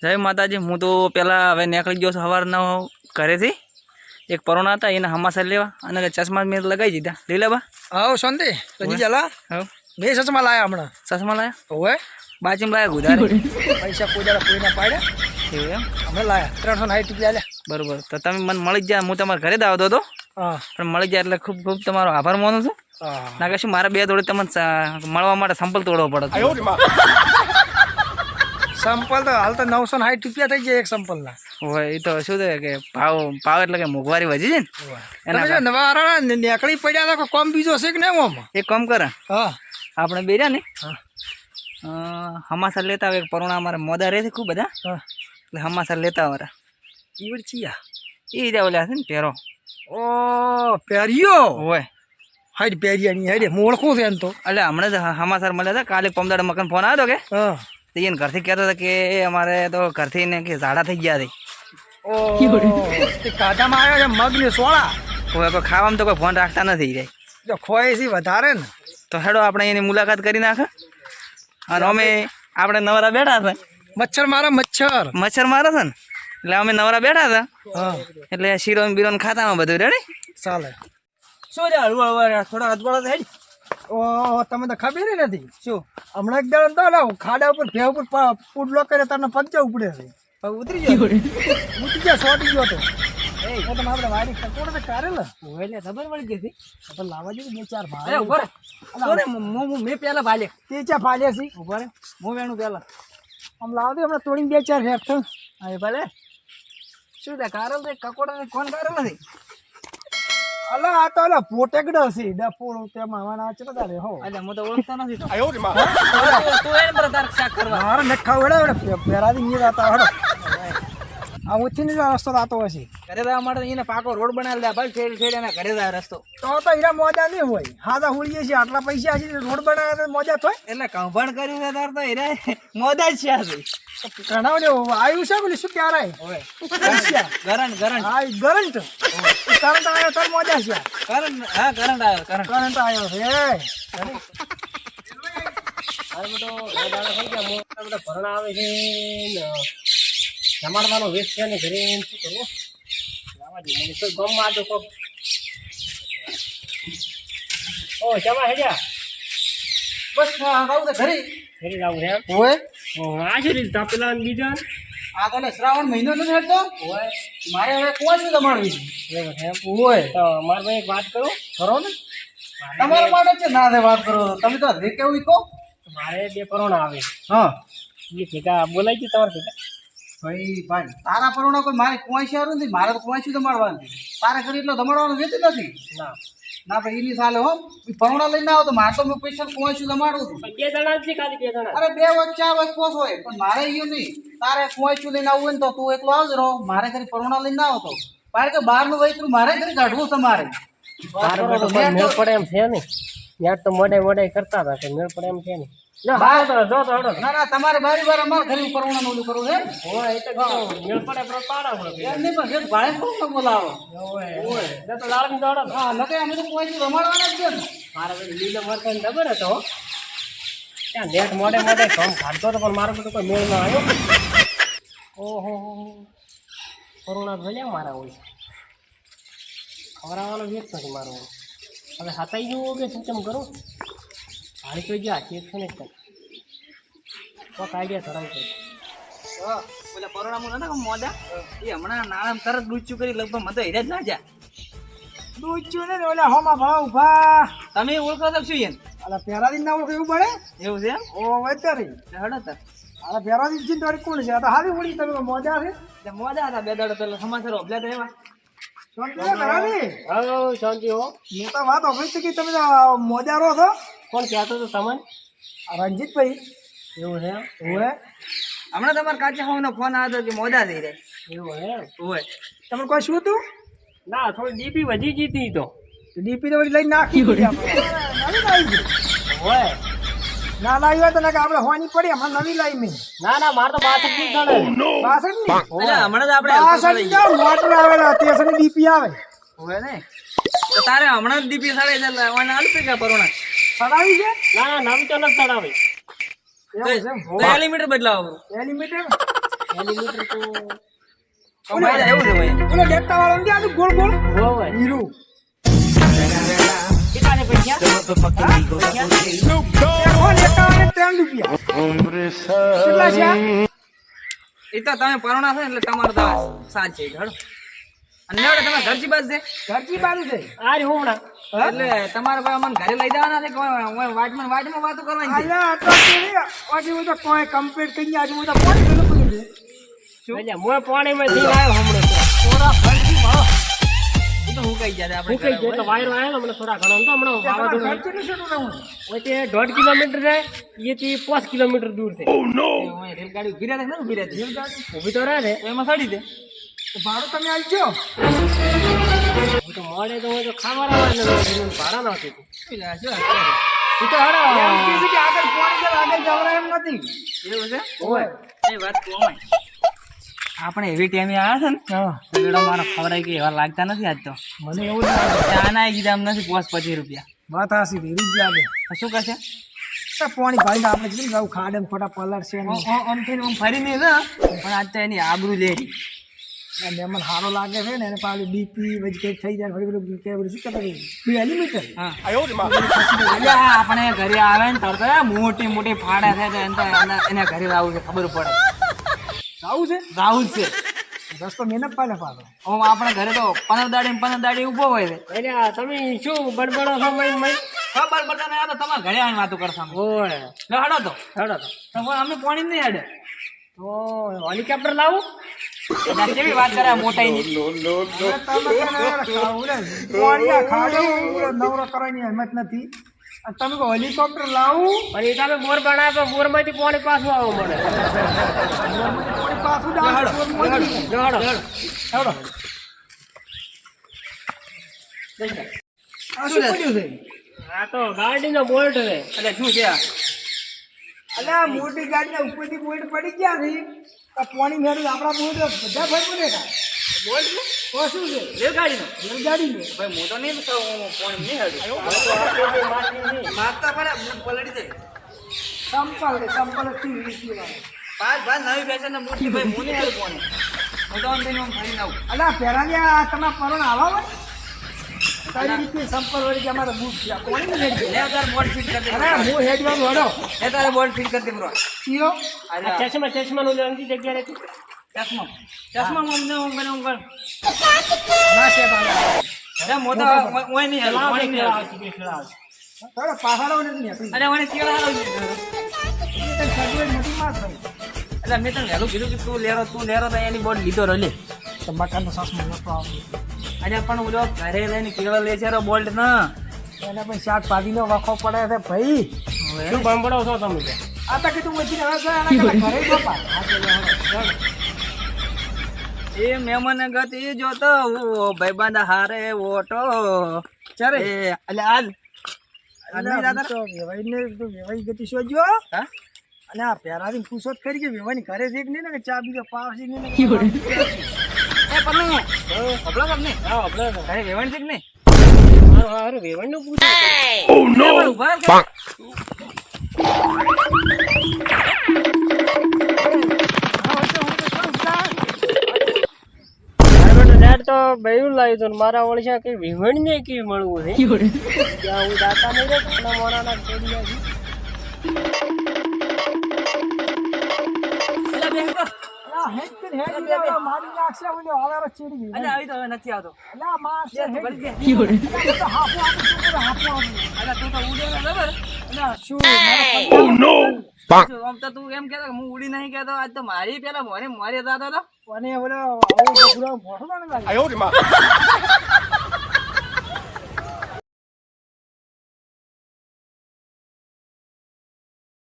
જય માતાજી। હું તો પેલા હવે નીકળી ગયો છું સવારના ઘરેથી। એક પરોણા હતા એને હમાસર લેવા અને ચશ્મા મેં લગાવી દીધા। લઈ લે બા આવો શાંતિ તો ચાલા હા બે ચશ્મા લાયા હમણાં ચશ્મા લાયા ઓવે બાજીમાં લાયા ગુજારે પૈસા કોઈ દાડા કોઈને પાડ્યા એવું એમ હમણાં લાયા 360 રૂપિયા લ્યા બરોબર। તો તમે મને મળી જાય, હું તમારા ઘરે જ આવતો હતો હા પણ મળી જાય એટલે ખૂબ ખૂબ તમારો આભાર માનું છું। હા ના કે શું મારે બે થોડી તમને મળવા માટે સંપલ તોડવો પડે। સંપલ તો હાલ તો 960 રૂપિયા થઈ જાય એક સંપલના। હોય એ તો શું છે કે ભાવ એટલે કે મોંઘવારી વધી છે ને તમે જો નવા આરાણા નીકળી પડ્યા તો કોમ બીજો છે કે નહીં ઓમાં એક કામ કરે હા આપણે બે રહ્યા ને હા હમાસર લેતા આવે। એક પરોણા અમારે મોદા રહે છે ખૂબ બધા હા એટલે હમાસર લેતા વાળા ઈવડ ચિયા એ જ ઓલા છે ને પેરો ઓ પેરિયો હોય હાઈડ પેરિયાની હાઈડ હું ઓળખું છે એમ તો એટલે હમણાં જ હમાસર મળ્યા હતા। કાલે પમદાડે મકાન ફોન આવ્યો હતો કે હા તો એને ઘરથી કહેતા હતા કે અમારે તો ઘરથી ને કે ઝાડા થઈ ગયા છે। ઓ તે કાઢામાં આવ્યો છે મગ ને સોળા કોઈ કોઈ ખાવામાં તો કોઈ ફોન રાખતા નથી રે। જો ખોય છે વધારે ને તો હેડો આપણે એની મુલાકાત કરી નાખે। અને અમે આપણે નવરા બેઠા હતા, મચ્છર મારે મચ્છર મચ્છર મારે છે ને એટલે અમે નવરા બેઠા હતા હા એટલે શીરો બીરોન ખાતામાં બધું રેડી ચાલે શું છે હળવું હળવા થોડા અજવાળો થાય। ઓ તમે તો ખબર નથી શું હમણાં એક દાડો તો ને ખાડા ઉપર ભે ઉપર પુડલો કરે તને પગજા ઉપડે છે ઉતરી ગયો ઉતરી ગયા સોટી ગયો તો એ તમે આપણે વાડી કકોડ તો કારેલ એટલે ખબર પડી ગઈ હતી આપણે લાવવા જોઈએ બે ચાર અરે ઉભા રે મેં પેલા ભાલે તે ચા ફાલ્યા છે ઉભા રે હું વેણું પેલા આમ લાવ દે હમણાં તોડીને બે ચાર હેઠ થયું હા ભલે શું છે કારેલ છે કકોડા કોણ કારેલ નથી અલા આ તો અલા પોટેકડો છે ડફોળ તેમાં આવવાના છે બધા રે હો એટલે હું તો ઓળખતો નથી તો આયો રે માં તું એને પર તાર શાક કરવા મારે નખા વડા પેરાદી ની રાતા હડો આ ઉઠી ને રસ્તો રાતો હશે ઘરે જવા માટે એને પાકો રોડ બનાવી દે ભાઈ ઠેડ ઠેડ એના ઘરે જાય રસ્તો તો હીરા મોજા નહીં હોય હાદા હોળીએ છે આટલા પૈસા છે રોડ બનાવે તો મોજા થાય એટલે કૌભાંડ કર્યું છે તાર તો હીરા મોદા જ છે આ ઘણા આવ્યું છે બોલી શું ક્યારે ગરંટ ગરંટ હા કરંટ કરંટ આવ્યો તાર મોજા છે કરંટ હા કરંટ આવ્યો કરંટ આવ્યો છે ભરણા આવે છે જમાડવાનો વેચ છે ને ઘરે શું કરવું મને તો ગમવા દો કોક ઓ જમા હેડ્યા બસ આવું તો ઘરે ઘરે જાવું છે એમ હોય આ છે રીતે પેલા બીજા આ તો શ્રાવણ મહિનો નથી હેડતો હોય મારે હવે કોણ જમાડવી એવું છે એમ હોય તો મારે ભાઈ એક વાત કરું કરો ને તમારા માટે છે ના વાત કરો તમે તો હજી કેવું કહો મારે બે પરોણા આવે હા એ ભેગા બોલાઈ ગયું તમારે ભેગા ભાઈ તારા પરોણા કોઈ મારે કોઈસી હારું નથી મારે તો કોઈસી જમાડવાનું તારે ઘરે એટલો જમાડવાનું વેચી નથી ના ના ભાઈ એની સાલે હો પરોણા લઈને આવો તો મારે તો મેં પૈસા કોઈસી જમાડું છું બે જણા જ ખાલી બે જણા અરે બે વચ્ચે ચાર વચ્ચે કોસ હોય પણ મારે એવું નહીં તારે કોઈસી લઈને આવવું હોય ને તો તું એકલો આવજો રહો મારે ઘરે પરોણા લઈને આવો તો મારે કે બહારનું વૈતરું મારે ઘરે કાઢવું તમારે મારે બધું મેળ પડે એમ છે ને યાર તો મોડે મોડે કરતા હતા તો મેળ પડે એમ છે ને ના તમારે બારી બાર અમારે ઘરે પરોણા ઓલું કરવું છે હોય એ તો મેળ પડે પાડા પડે એમ નહીં પણ ભાડે કોણ બોલાવો તો લાળની દોડો હા લગે અમે તો કોઈસી જમાડવાના જ છે ને મારે બધું લીલો મરચાં ખબર હતો ત્યાં નેટ મોડે મોડે કમ ખાધતો હતો પણ મારો બધું કોઈ મેળ ન આવ્યો ઓહો કોરોના ભલે મારા હોય ખવડાવવાનો વેચ નથી મારો હવે હતાઈ ગયું કે શું કેમ કરું હારી કોઈ ગયા ચેક છે ને કોક આઈડિયા ધરાવ છે પેલા પરોણા ના મોજા એ હમણાં નાણાં તરત ડૂચ્યું કરી લગભગ મને તો હીરા જ ના જા દૂચ્યું ને ઓલા હોમાં ભાવ ઉભા તમે ઓળખો તો શું એમ અલા પેરાદી ના ઓળખ એવું પડે એવું છે એમ ઓ અત્યારે હડો તાર આ પેરાદી ચિંતા કોણ છે આ તો હારી વળી તમે મોજા છે એટલે મોજા હતા બે દાડો પેલા સમાચાર ઓભલા તો એવા શાંતિ છે પેરાદી હા શાંતિ હો મેં તો વાત સાંભળી કે તમે મોજારો છો કોણ કહેતો હતો તમને રંજીતભાઈ એવું છે ઓએ હમણાં તમારા કાચા ખાવાનો ફોન આવ્યો હતો કે મોજા થઈ રહે એવું હે હોય તમને કોઈ શું હતું ના થોડી ડીપી વધી ગઈ હતી તો ડીપી તો વળી લઈને નાખી નવી લાવી હોય ના લાવી હોય તો ના કે આપણે હોવાની પડી હમણાં નવી લાવી મેં ના ના મારે તો 62 ની ચાલે 62 ની એટલે હમણાં તો આપણે 62 ની મોટર આવે 63 ની ડીપી આવે હોય ને તો તારે હમણાં જ દીપી સાડે છે ઓને આલ પૈકા પરોણા સડાવી છે ના ના નવી તો નથી ચડાવી એવું છે તો એલિમીટર બદલાવો એલિમીટર મિલીમીટર તો કમાઈ જાય એવું છે ભાઈ. ઓલો દેખતા વાળો નથી આનું ગોળ ગોળ હોય હીરું કેટલાને પૈસા દેખો દેખતા વાળા 3 રૂપિયા કેટલા છે આ? એ તો તમે પરોણા છે એટલે તમારો તો સાજ છે ઘડો. અને લેવડે તમે ઘરથી બાજ છે ઘરથી બાજુ છે આ રે હોમણા એટલે તમારે ભાઈ અમને ઘરે લઈ જવાના છે કે વાટમાં વાતો કરવાની છે. અલ્યા આટલા તો આજે હું તો કોઈ કમ્પ્લીટ કરી આજે હું તો પાણી ભેગું કરી દે એટલે મોય પાણીમાં થી આવ્યો હમણાં થોડા ઘરથી મળો. એ તો હું કહી જાય હું આપણે કઈ ગયો એટલે વાયરો આવ્યો ને હમણાં થોડા ઘણો તો હમણાં વાવાઝોડું આવ્યું. ઘરથી શું રહું ઓય તે 1.5 કિલોમીટર છે એથી 5 કિલોમીટર દૂર છે રેલગાડી ઉભી રહે ને ઉભી રહે ઊભી તો રહે છે એમાં સડી દે. ભાડું તમે આવજો હું તો મોડે તો હું તો ખાવા આવવાનું ભાડા ના હતું શું તું તો એમ હડો કહે છે કે આગળ પાણી છે આગળ જવરા એમ નથી એવું છે ઓય એ વાત કોમાય આપણે એવી ટાઈમે આવ્યા છે ને તો બેડો મારો ખવડાય કે એવા લાગતા નથી આજ તો. મને એવું લાગે ચાના કીધા એમ નથી 25 રૂપિયા. વાત હાસી રીત લાગે તો શું કરશે તો પાણી ભાઈને આપણે કેટલું જાવ ખાડે ને ખોટા પલર છે ને આમ થઈને આમ ફરીને છે પણ આજ તો એની આબરૂ લે રહી. આ મહેમાન સારો લાગે છે ને એને પાછું બીપી વચ્ચે કંઈક થઈ જાય ફરી પેલું કે બધું શું કહેવાય 2 મિલીમીટર હા એટલે આપણે ઘરે આવે ને તરત મોટી મોટી ફાડા થાય તો એને ઘરે લાવવું છે ખબર પડે આવું છે રાહુલ છે. રસ્તો મહેનત પાડે પાડો આમ આપણે ઘરે તો 15 દાડી ઊભો હોય છે. એટલે આ તમે શું બડબડો છો મય મય ખબર પડતા નહીં આ તો તમારા ઘરે આવીને વાતો કરતા અમે. ઓય લો હડો તો હડો તો પણ અમે પાણી નહીં હેડે. તો હેલિકોપ્ટર લાવું એટલે કેવી વાત કરે મોટાઈની. હવે તમે ખાવું ને પાણી આ ખાડે નવરો કરવાની હિંમત નથી અને તમે કહો હેલિકોપ્ટર લાવું અને એ તમે બોર બનાવો તો બોરમાંથી પાણી પાછું આવવા મળે પાણી પાછું ડાળ હેડો હેડો આ શું કર્યું છે આ તો ગાડીનો બોલ્ટ છે એટલે શું છે આ? અલ્યા મોટી ગાડીના ઉપરથી બોલ્ટ પડી ગયા છે આ પાણી મેળવી આપણા બોલ્ટ બધા ભાઈ પડે કા બોલ ને તો શું છે રેલગાડીનો. રેલગાડી ને ભાઈ હું તો નહીં પાણી નહીં હેડું. માગતા પડે પલડી જાય. સંપલ થી વીસી વાળો પાંચ નવી ફેશન મોટી ભાઈ હું નહીં હેડું પાણી. હું તો આમ થઈને આમ ફરીને આવું. અલ્યા પહેલાની આ તમે પરોણ આવા હોય તારી રીતે સંપલ વળી કે અમારે બૂટ છે કોણ ને હેડ લે તારે બોર્ડ ફિટ કરી દે. અરે હું હેડવાનું હડો લે તારે બોર્ડ ફિટ કરી દે બ્રો. કીઓ અરે આ ચશ્મા નું લેવાની જગ્યા રહેતી ચશ્મા અમને હું કરે હું કર. ના છે બાબા અરે મોટા ઓય નહીં હેડું પાણી નહીં હેડું. થોડો પહાડો નથી નીકળી અરે મને કેળા હાલો છે. એટલે સગવડ નથી માર થઈ એટલે મેં તને વહેલું કીધું કે તું લેરો તો એની બોર્ડ લીધો રહે. તો મકાન તો સાસમાં નતો આવતું અરે પણ ઓલો ઘરે લઈને કેળો લે છે બોલ્ટ ના. એને પણ શાક પાડીનો વખો પડે છે ભાઈ શું બંબડો છો તમે આ તો કીધું વચ્ચે હવે તો એના કરતા ઘરે જ બાપા એ મહેમાન ગત એ જોતો ભાઈબંધ હારે ઓટો ચારે એ એટલે આજ નહીં દાદા? તો વેવાઈ ગતિ શોધ્યો હા અને આ પહેરાવીને પૂછો જ કરી કે વેવાની ઘરે જ એક નહીં ને કે ચા બીજો પાવ છે નહીં એ પન્નુ હબળો કર ને હા આપણે ઘરે વેવણ છે કે નહીં? હારું વેવણનું પૂછો પણ ઉભા રહો. નેટ તો બેયું લાવ્યું હતું મારા ઓળશા કઈ વિવણ ને કેવી મળવું છે ત્યાં હું દાતા નહીં રહે મોનાના ચોડિયા છે એટલે બેસ તો. મારી નાખશે ઓલો હવારે ચીડી ગઈ એટલે આવી તો હવે નથી આવતો. અલા મારશે બે તો હેડ. વળી દે. અલા, તો હાફો આપું છું, બોલો, હાફો આપું. એટલે તું તો ઉડે ને બરાબર. અલા, શું મારા આમ તો તું એમ કહેતો કે હું ઉડી નહીં કહેતો આજ તો મારી પેલા મોરે દાદો હતો. અને ઓલો આવો ડગલો મોટો ના લાગે